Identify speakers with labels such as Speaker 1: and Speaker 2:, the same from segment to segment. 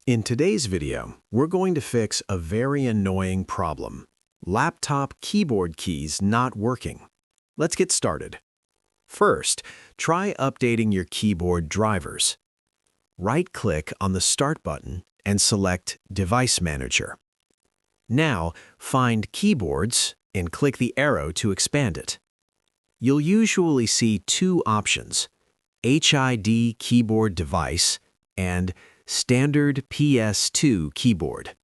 Speaker 1: In today's video, we're going to fix a very annoying problem. Laptop keyboard keys not working. Let's get started. First, try updating your keyboard drivers. Right-click on the Start button and select Device Manager. Now, find Keyboards and click the arrow to expand it. You'll usually see two options: HID keyboard device and Standard PS2 keyboard.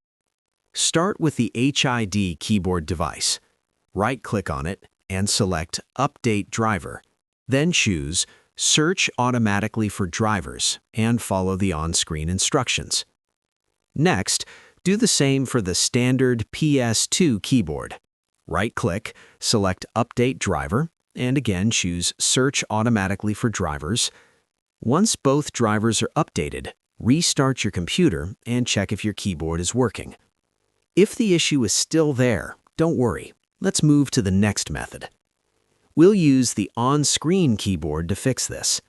Speaker 1: Start with the HID keyboard device. Right-click on it and select Update Driver. Then choose Search automatically for drivers and follow the on-screen instructions. Next, do the same for the Standard PS2 keyboard. Right-click, select Update Driver, and again choose Search automatically for drivers. Once both drivers are updated, restart your computer and check if your keyboard is working. If the issue is still there, don't worry. Let's move to the next method. We'll use the on-screen keyboard to fix this.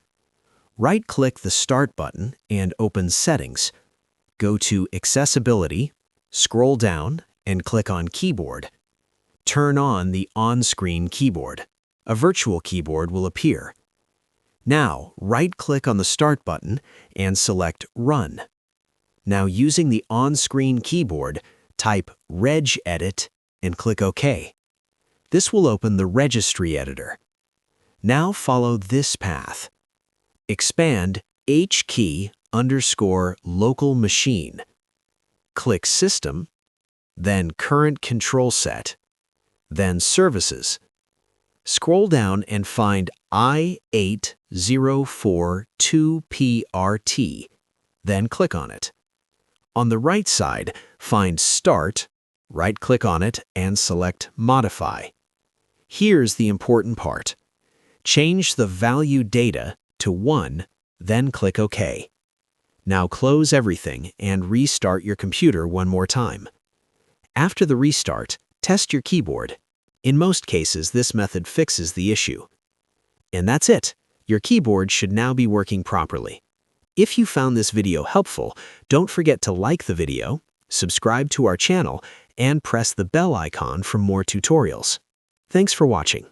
Speaker 1: Right-click the Start button and open Settings. Go to Accessibility, scroll down, and click on Keyboard. Turn on the on-screen keyboard. A virtual keyboard will appear. Now, right-click on the Start button and select Run. Now, using the on-screen keyboard, type regedit and click OK. This will open the registry editor. Now follow this path. Expand HKey_local machine. Click System, then Current Control Set, then Services. Scroll down and find i8042PRT, then click on it. On the right side, find Start, right-click on it and select Modify. Here's the important part. Change the value data to 1, then click OK. Now close everything and restart your computer one more time. After the restart, test your keyboard. In most cases, this method fixes the issue. And that's it. Your keyboard should now be working properly. If you found this video helpful, don't forget to like the video, subscribe to our channel, and press the bell icon for more tutorials. Thanks for watching.